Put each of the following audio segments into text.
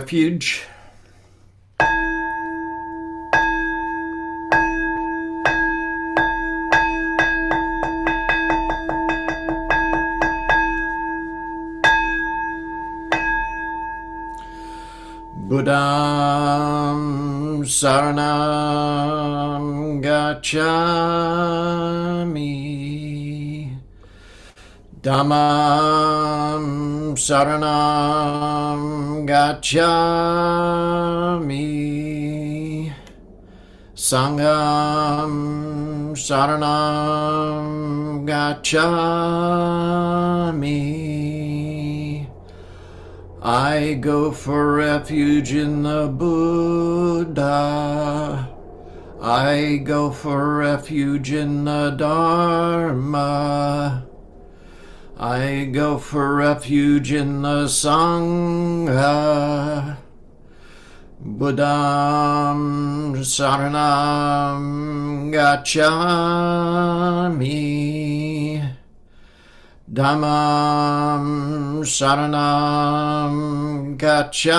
refuge. Buddham Saranam Gacchami. Dhammam Saranam Gacchami. Sangham Saranam Gacchami. I go for refuge in the Buddha. I go for refuge in the Dharma. I go for refuge in the Sangha. Buddham Saranam Gacchami. Dhammam Saranam Gacchami.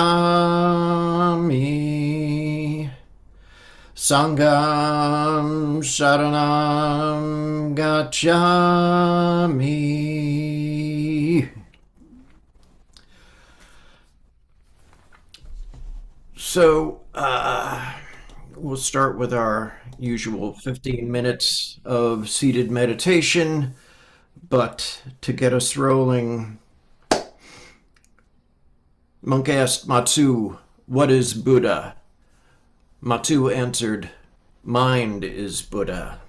Sangham Saranam Gacchami. So, we'll start with our usual 15 minutes of seated meditation. But to get us rolling, monk asked Matsu, "What is Buddha?" Matsu answered, "Mind is Buddha."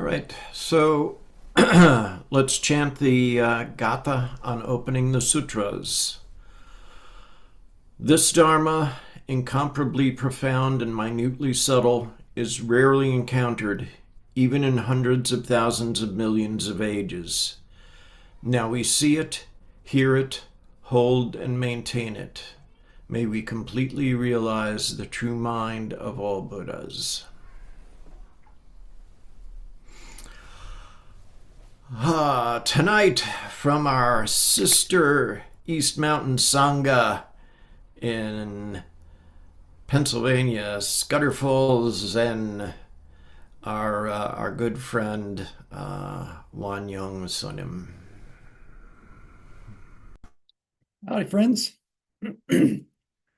All right, so let's chant the Gatha on opening the sutras. This Dharma, incomparably profound and minutely subtle, is rarely encountered, even in hundreds of thousands of millions of ages. Now we see it, hear it, hold and maintain it. May we completely realize the true mind of all Buddhas. Tonight, from our sister East Mountain Sangha in Pennsylvania, Scudder Falls, and our good friend Wanyong Sunim. Howdy, friends.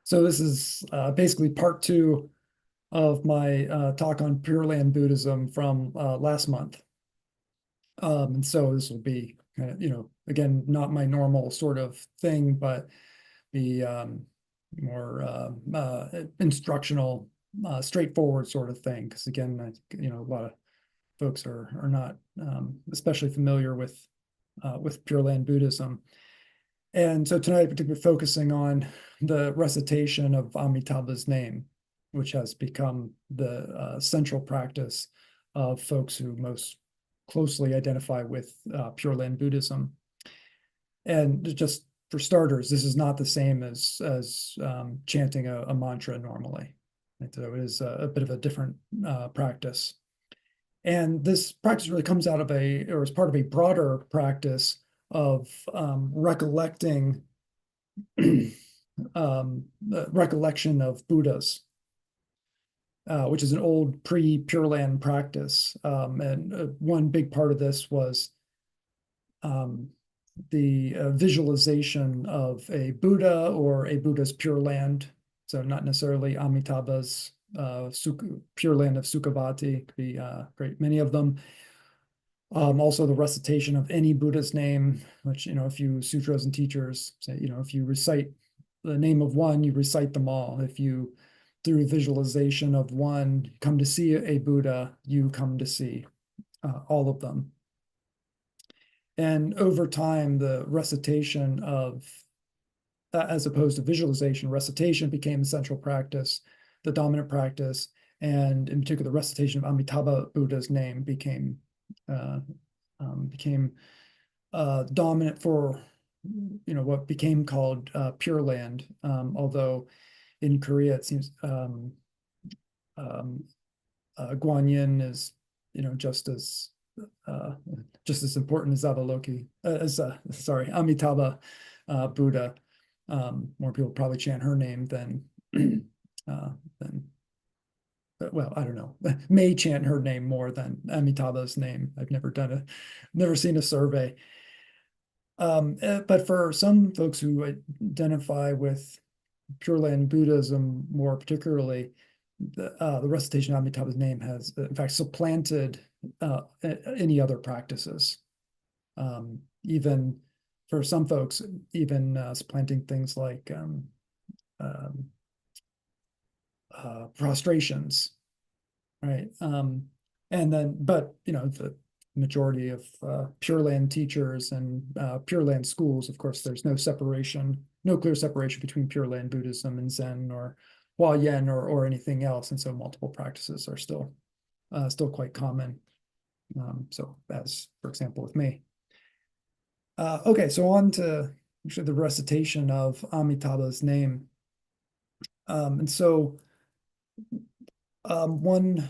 So this is basically part 2 of my talk on Pure Land Buddhism from last month. And so this will be kind of, again, not my normal sort of thing, but be more instructional, straightforward sort of thing. Because again, a lot of folks are not especially familiar with Pure Land Buddhism. And so tonight, particularly focusing on the recitation of Amitabha's name, which has become the central practice of folks who most closely identify with Pure Land Buddhism. And just for starters, this is not the same as chanting a mantra normally. Right? So it is a bit of a different practice. And this practice really comes out of or is part of a broader practice of recollecting recollection of Buddhas, which is an old pre-Pure Land practice. And one big part of this was the visualization of a Buddha or a Buddha's Pure Land. So not necessarily Amitabha's Pure Land of Sukhavati, could be great many of them. Also the recitation of any Buddha's name, which, if you sutras and teachers say, if you recite the name of one, you recite them all. If you, through visualization of one, come to see a Buddha, you come to see all of them. And over time, the recitation of, as opposed to visualization, recitation became the central practice, the dominant practice, and in particular, the recitation of Amitabha Buddha's name became dominant for what became called Pure Land, although in Korea it seems Guanyin is just as important as Amitabha Buddha. More people probably chant her name than well, I don't know, may chant her name more than Amitabha's name. I've never seen a survey. But for some folks who identify with Pure Land Buddhism more particularly, the recitation of Amitabha's name has, in fact, supplanted any other practices. Even for some folks, even supplanting things like prostrations, right? And then, but the majority of Pure Land teachers and Pure Land schools, of course, there's no clear separation between Pure Land Buddhism and Zen or Huayan or anything else, and so multiple practices are still quite common. So as, for example, with me. Okay, so on to actually the recitation of Amitabha's name. And so one,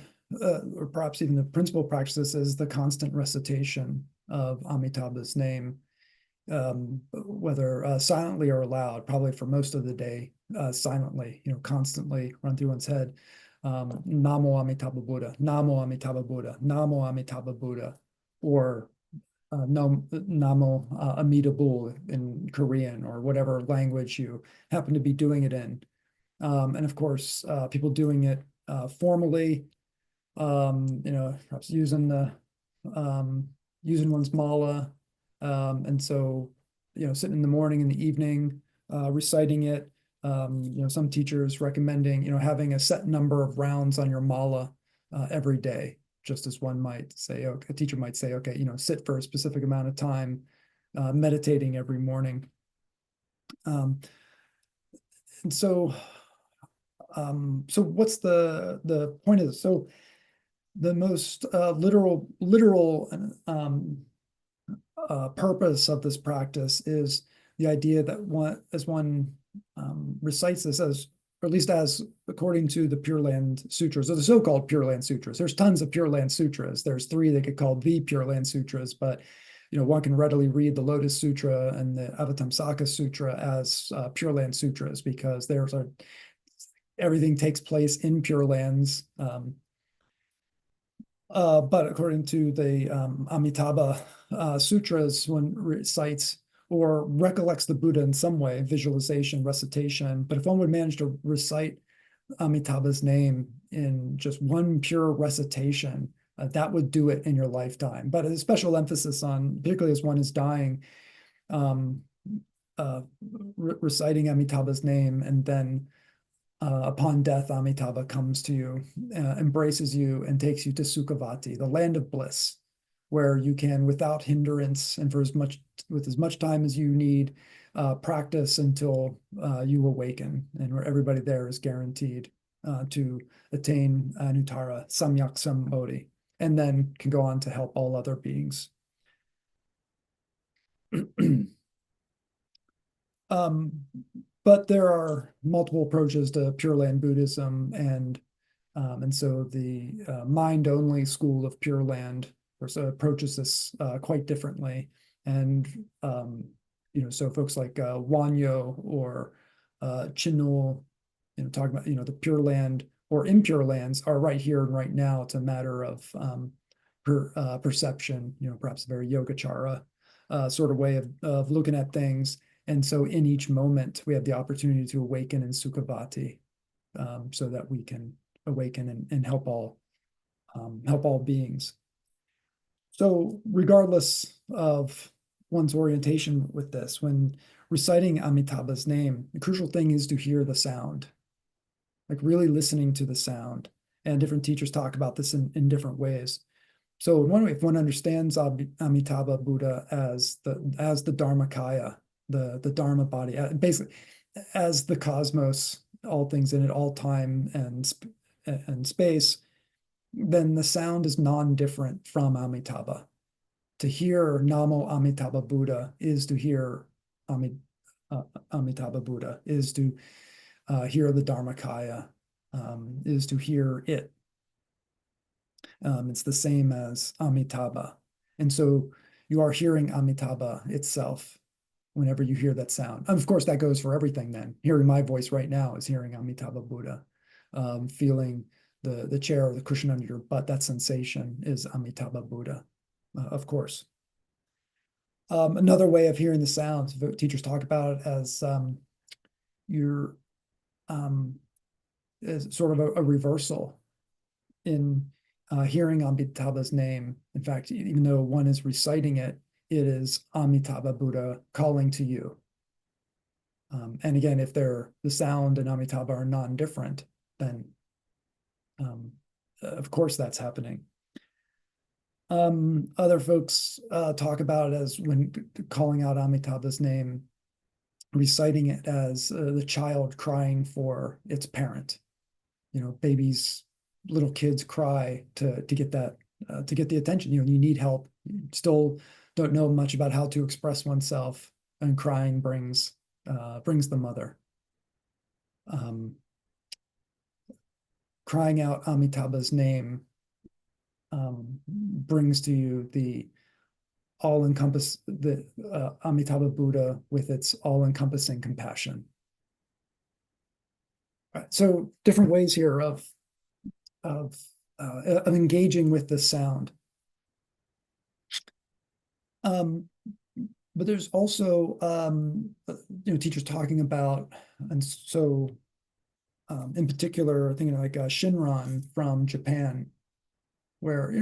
or perhaps even the principal practice, is the constant recitation of Amitabha's name, whether silently or aloud, probably for most of the day, silently, constantly run through one's head. Namo Amitabha Buddha, Namo Amitabha Buddha, Namo Amitabha Buddha, or Namo Amida Buddha in Korean, or whatever language you happen to be doing it in. And of course, people doing it formally, perhaps using one's mala, and so sitting in the morning and the evening, reciting it. Some teachers recommending having a set number of rounds on your mala every day. just as one might say, okay, a teacher might say, okay, sit for a specific amount of time, meditating every morning. And so what's the point of this? So the most literal purpose of this practice is the idea that one recites this, as, or at least as according to the Pure Land Sutras, or the so-called Pure Land Sutras. There's tons of Pure Land Sutras. There's 3 that get called the Pure Land Sutras, but one can readily read the Lotus Sutra and the Avatamsaka Sutra as Pure Land Sutras, because there's everything takes place in Pure Lands. But according to the Amitabha Sutras, one recites or recollects the Buddha in some way, visualization, recitation. But if one would manage to recite Amitabha's name in just one pure recitation, that would do it in your lifetime. But a special emphasis on, particularly as one is dying, reciting Amitabha's name, and then upon death, Amitabha comes to you, embraces you, and takes you to Sukhavati, the land of bliss, where you can, without hindrance and with as much time as you need, practice until you awaken, and where everybody there is guaranteed to attain Anuttara Samyak Sambodhi, and then can go on to help all other beings. But there are multiple approaches to Pure Land Buddhism, and so the mind-only school of Pure Land approaches this quite differently. And so folks like Wanyo or Chinul, talking about the Pure Land or impure lands are right here and right now. It's a matter of perception, perhaps a very Yogacara sort of way of looking at things. And so in each moment, we have the opportunity to awaken in Sukhavati, so that we can awaken and help all beings. So regardless of one's orientation with this, when reciting Amitabha's name, the crucial thing is to hear the sound, like really listening to the sound. And different teachers talk about this in different ways. So one way, if one understands Amitabha Buddha as the Dharmakaya, the Dharma body, basically as the cosmos, all things in it, all time and space, then the sound is non-different from Amitabha. To hear Namo Amitabha Buddha is to hear Amitabha Buddha, is to hear the Dharmakaya, is to hear it. It's the same as Amitabha. And so you are hearing Amitabha itself whenever you hear that sound. And of course, that goes for everything then. Hearing my voice right now is hearing Amitabha Buddha. Feeling the chair or the cushion under your butt, that sensation is Amitabha Buddha, of course. Another way of hearing the sounds, teachers talk about it as as sort of a reversal in hearing Amitabha's name. In fact, even though one is reciting it, it is Amitabha Buddha calling to you. And again, if the sound and Amitabha are non-different, then of course that's happening. Other folks talk about it as, when calling out Amitabha's name, reciting it as the child crying for its parent. Babies, little kids cry to get that to get the attention. You need help. You still don't know much about how to express oneself, and crying brings the mother. Crying out Amitabha's name brings to you the Amitabha Buddha with its all-encompassing compassion. Right, so different ways here of engaging with the sound. But there's also teachers talking about, and so in particular, thinking like Shinran from Japan, where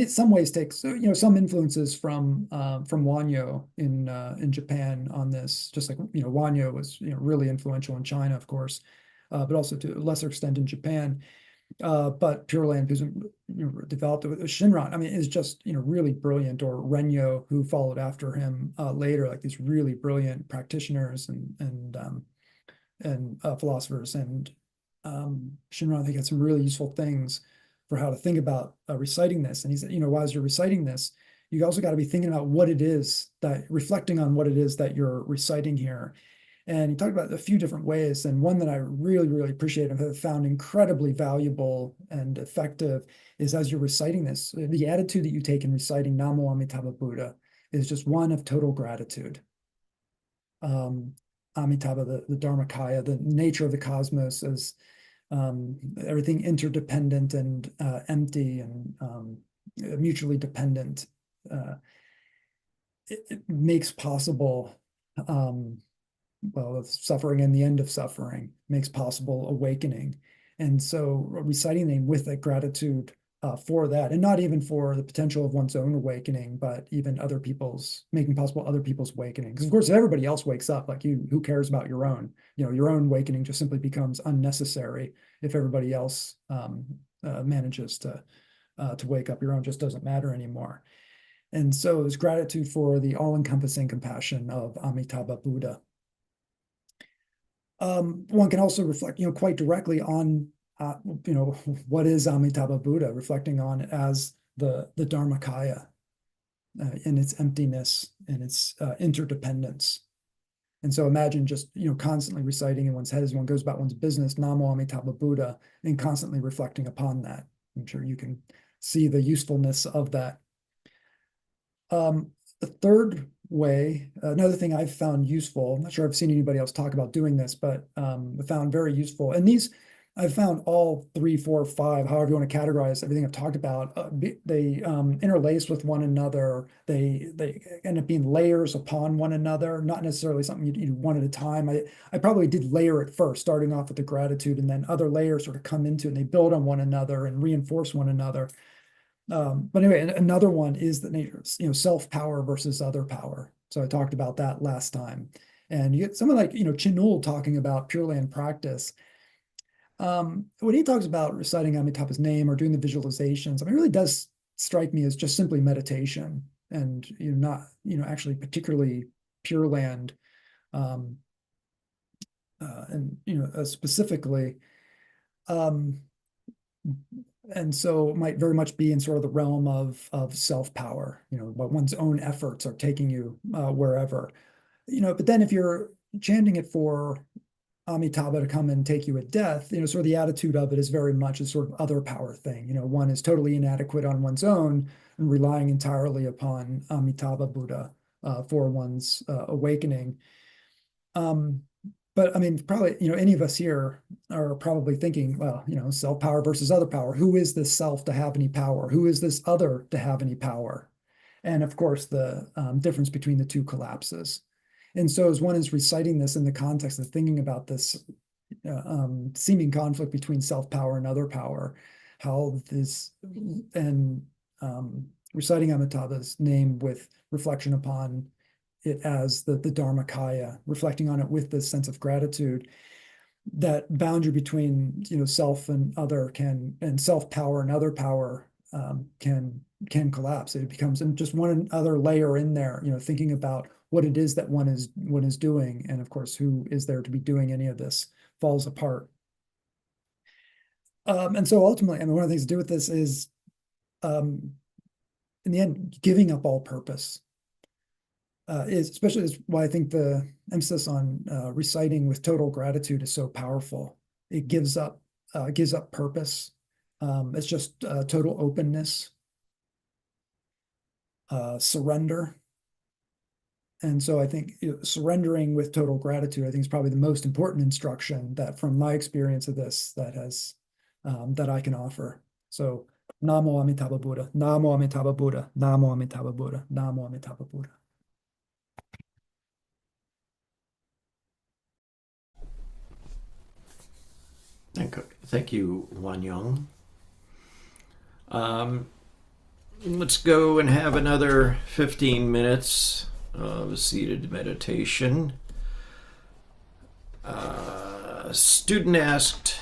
some ways takes some influences from Wanyo in Japan on this, just like Wanyo was really influential in China, of course, but also to a lesser extent in Japan. But Pure Land Buddhism, developed it with Shinran. I mean, is just, really brilliant. Or Renyo, who followed after him later, like these really brilliant practitioners and philosophers. And Shinran, I think, had some really useful things for how to think about reciting this. And he said, while you're reciting this, you also got to be thinking about reflecting on what it is that you're reciting here. And he talked about a few different ways. And one that I really, really appreciate and have found incredibly valuable and effective is, as you're reciting this, the attitude that you take in reciting Namo Amitabha Buddha is just one of total gratitude. Amitabha, the Dharmakaya, the nature of the cosmos as everything interdependent and empty and mutually dependent. It makes possible suffering and the end of suffering, makes possible awakening. And so reciting them with a gratitude for that, and not even for the potential of one's own awakening, but even making possible other people's awakening. Because of course, if everybody else wakes up, like you, who cares about your own? Your own awakening just simply becomes unnecessary if everybody else manages to wake up. Your own just doesn't matter anymore. And so it's gratitude for the all-encompassing compassion of Amitabha Buddha. One can also reflect, quite directly on, what is Amitabha Buddha, reflecting on it as the Dharmakaya in its emptiness and its interdependence. And so imagine just, constantly reciting in one's head as one goes about one's business, Namo Amitabha Buddha, and constantly reflecting upon that. I'm sure you can see the usefulness of that. The third way, another thing I've found useful, I'm not sure I've seen anybody else talk about doing this, but I found very useful. And these, I've found all 3, 4, 5, however you want to categorize everything I've talked about, they interlace with one another. They end up being layers upon one another, not necessarily something you do one at a time. I probably did layer it first, starting off with the gratitude, and then other layers sort of come into it, and they build on one another and reinforce one another. But anyway, another one is the nature, self-power versus other power. So I talked about that last time. And you get someone like, Chinul talking about Pure Land practice. When he talks about reciting Amitabha's name or doing the visualizations, I mean, it really does strike me as just simply meditation and, not, actually particularly Pure Land. And, specifically, and so it might very much be in sort of the realm of self-power, what one's own efforts are taking you wherever, but then if you're chanting it for Amitabha to come and take you at death, sort of the attitude of it is very much a sort of other power thing. One is totally inadequate on one's own and relying entirely upon Amitabha Buddha for one's awakening. But I mean, probably, any of us here are probably thinking, well, self-power versus other power. Who is this self to have any power? Who is this other to have any power? And of course, the difference between the two collapses. And so as one is reciting this in the context of thinking about this seeming conflict between self-power and other power, how this, and reciting Amitabha's name with reflection upon it as the Dharmakaya, reflecting on it with this sense of gratitude, that boundary between self and other and self-power and other power can collapse. It becomes just one other layer in there, thinking about what it is that one is doing, and of course, who is there to be doing any of this falls apart. And so ultimately, I mean, one of the things to do with this is, in the end, giving up all purpose. Is why I think the emphasis on reciting with total gratitude is so powerful. It gives up purpose. It's just total openness, surrender. And so I think surrendering with total gratitude, I think, is probably the most important instruction that, from my experience of this, that I can offer. So Namo Amitabha Buddha, Namo Amitabha Buddha, Namo Amitabha Buddha, Namo Amitabha Buddha. Thank you, Wanyang. Let's go and have another 15 minutes of seated meditation. Student asked,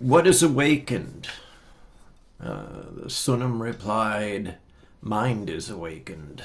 What is awakened? The Sunam replied, mind is awakened.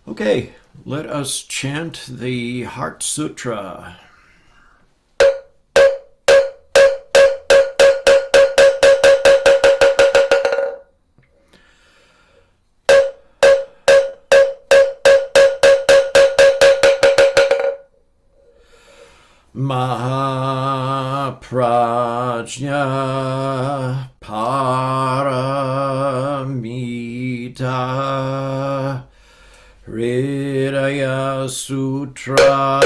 Okay, let us chant the Heart Sutra. Mahaprajna Paramita Hridaya Sutra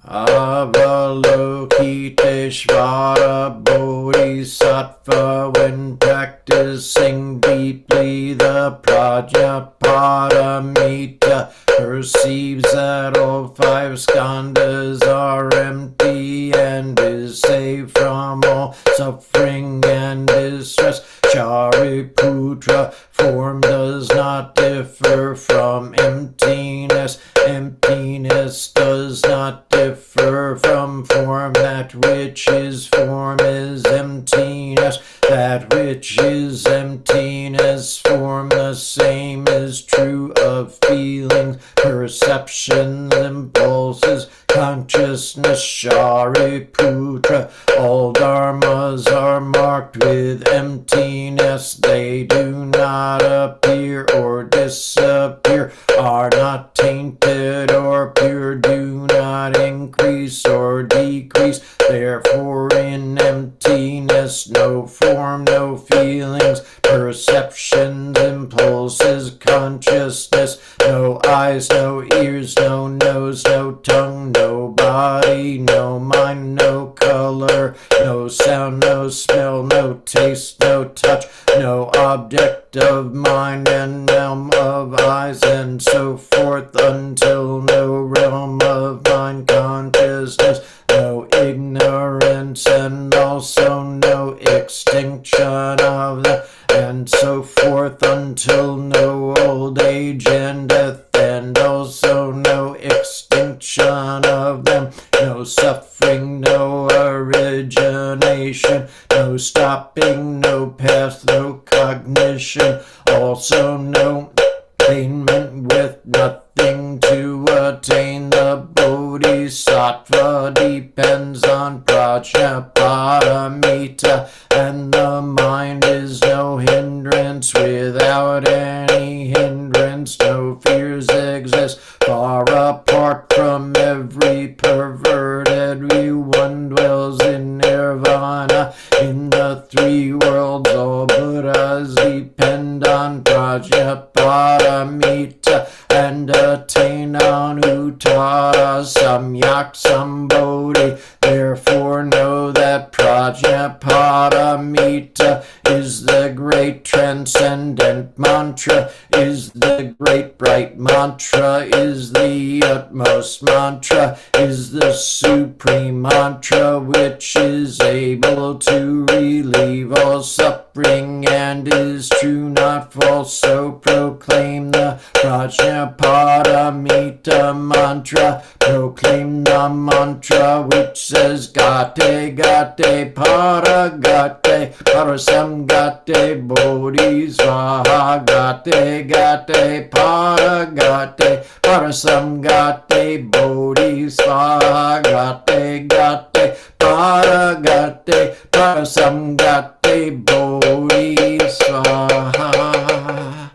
Avalokiteshvara Bodhisattva, when practicing deeply the Prajna Paramita, perceives that all five skandhas are empty and is saved from all suffering and distress. Shariputra, form does not differ from emptiness. Emptiness does not differ from form. That which is form is emptiness. That which is emptiness, form. The same is true of feelings, perceptions, impulses, consciousness. Shariputra, all dharmas are marked with emptiness. They do not appear or disappear, are not tainted or pure, do not increase or decrease. Therefore in emptiness, no form, no feelings, perceptions, impulses, consciousness, no eyes, no ears, no nose, no tongue, no body, no mind, no color, no sound, no smell, no taste, no touch, no object of mind and realm of eyes, and so forth, until no realm of mind consciousness, no ignorance, and also no extinction of them, and so forth, until no old age and death, and also no extinction of them, no suffering, no origination, no stopping, no path, no cognition, also no attainment, with nothing to attain. The Bodhisattva depends on Prajna Paramita, and the mind is no hindrance. Without any hindrance, no fears exist. Far apart from every perverted view, one dwells in nirvana. In the three worlds, all Buddhas depend on Prajna Paramita and attain Anuttara Samyak Sambodhi. Therefore know that Prajna Paramita is the great transcendent mantra, is the great bright mantra, is the utmost mantra, is the supreme mantra, which is able to relieve all suffering and is true, not false. So proclaim the Prajna Paramita mantra. Proclaim the mantra which says Gate Gate Para Gate Parasam Gate Bodhi Swaha. Gate Gate Para Gate Parasam Gate Bodhi Swaha. Gate Gate Para Gate Parasam Gate Bodhi Swaha.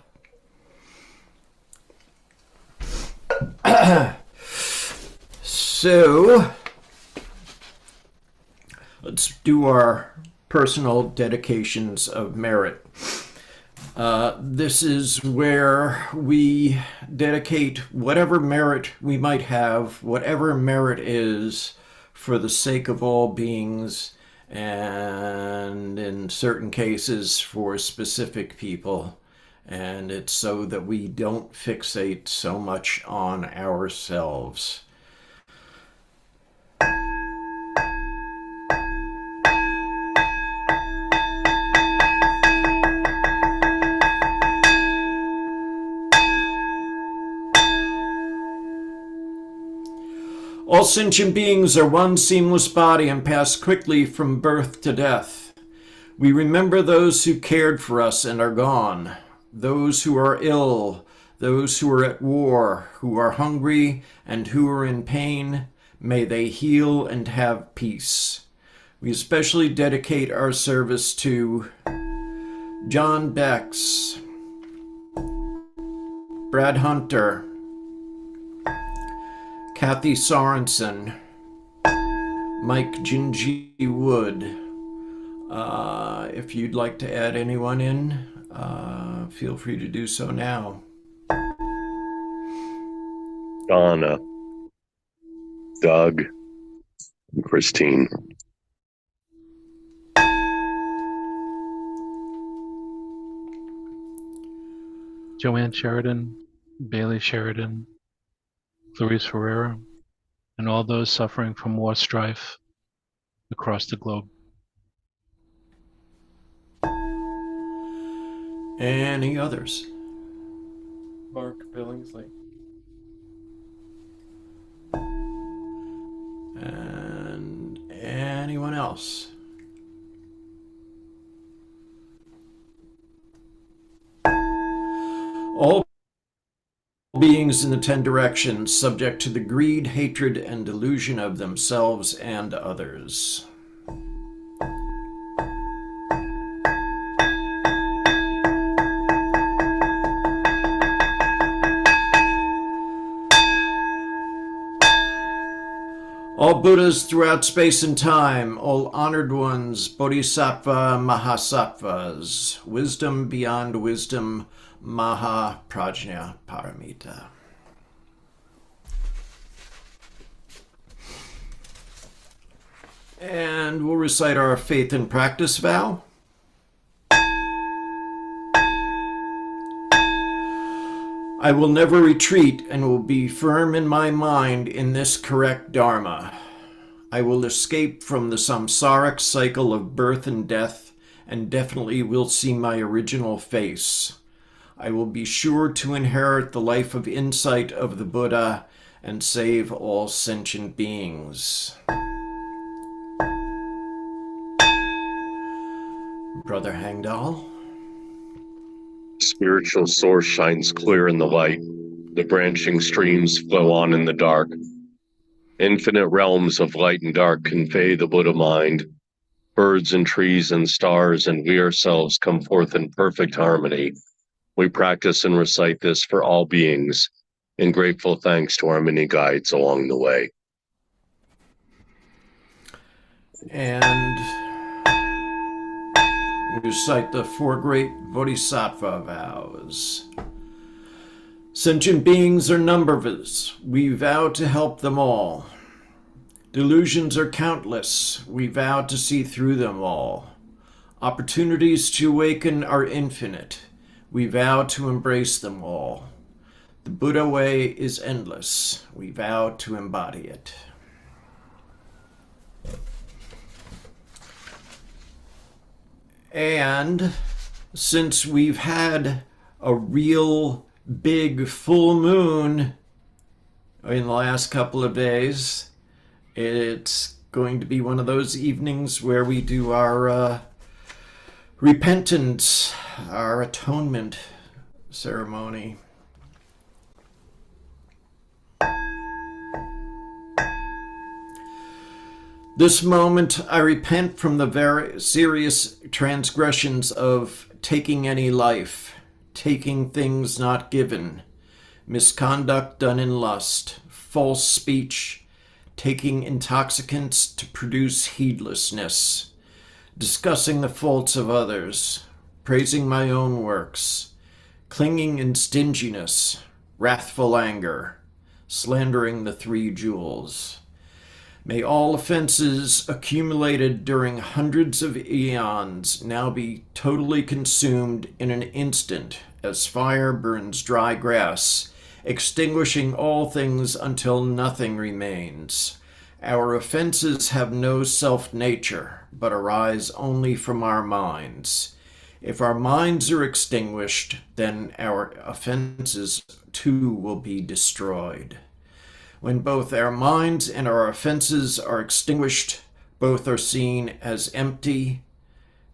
So, let's do our personal dedications of merit. This is where we dedicate whatever merit we might have, whatever merit is, for the sake of all beings, and in certain cases for specific people. And it's so that we don't fixate so much on ourselves. All sentient beings are one seamless body and pass quickly from birth to death. We remember those who cared for us and are gone. those who are ill, those who are at war, who are hungry, and who are in pain, may they heal and have peace. We especially dedicate our service to John Bex, Brad Hunter, Kathy Sorensen, Mike Gingy Wood. If you'd like to add anyone in, feel free to do so now. Donna, Doug, and Christine. Joanne Sheridan, Bailey Sheridan, Clarice Ferreira, and all those suffering from war strife across the globe. Any others? Mark Billingsley. And anyone else? All beings in the 10 directions subject to the greed, hatred, and delusion of themselves and others. All Buddhas throughout space and time, all honored ones, Bodhisattva Mahasattvas, wisdom beyond wisdom, Maha Prajna Paramita. And we'll recite our faith and practice vow. I will never retreat and will be firm in my mind in this correct Dharma. I will escape from the samsaric cycle of birth and death and definitely will see my original face. I will be sure to inherit the life of insight of the Buddha and save all sentient beings. Brother Hangdal. Spiritual source shines clear in the light. The branching streams flow on in the dark. Infinite realms of light and dark convey the Buddha mind. Birds and trees and stars and we ourselves come forth in perfect harmony. We practice and recite this for all beings, in grateful thanks to our many guides along the way. And we recite the 4 great Bodhisattva vows. Sentient beings are numberless. We vow to help them all. Delusions are countless. We vow to see through them all. Opportunities to awaken are infinite. We vow to embrace them all. The Buddha way is endless. We vow to embody it. And since we've had a real big full moon in the last couple of days, it's going to be one of those evenings where we do our repentance, our atonement ceremony. This moment I repent from the very serious transgressions of taking any life, taking things not given, misconduct done in lust, false speech, taking intoxicants to produce heedlessness, discussing the faults of others, praising my own works, clinging in stinginess, wrathful anger, slandering the 3 jewels. May all offenses accumulated during hundreds of eons now be totally consumed in an instant as fire burns dry grass, extinguishing all things until nothing remains. Our offenses have no self-nature, but arise only from our minds. If our minds are extinguished, then our offenses too will be destroyed. When both our minds and our offenses are extinguished, both are seen as empty,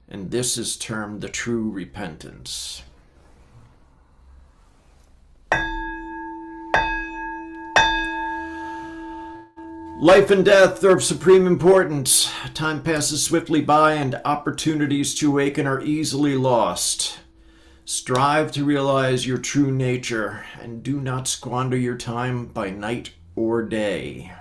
and this is termed the true repentance. Life and death are of supreme importance. Time passes swiftly by, and opportunities to awaken are easily lost. Strive to realize your true nature, and do not squander your time by night or day.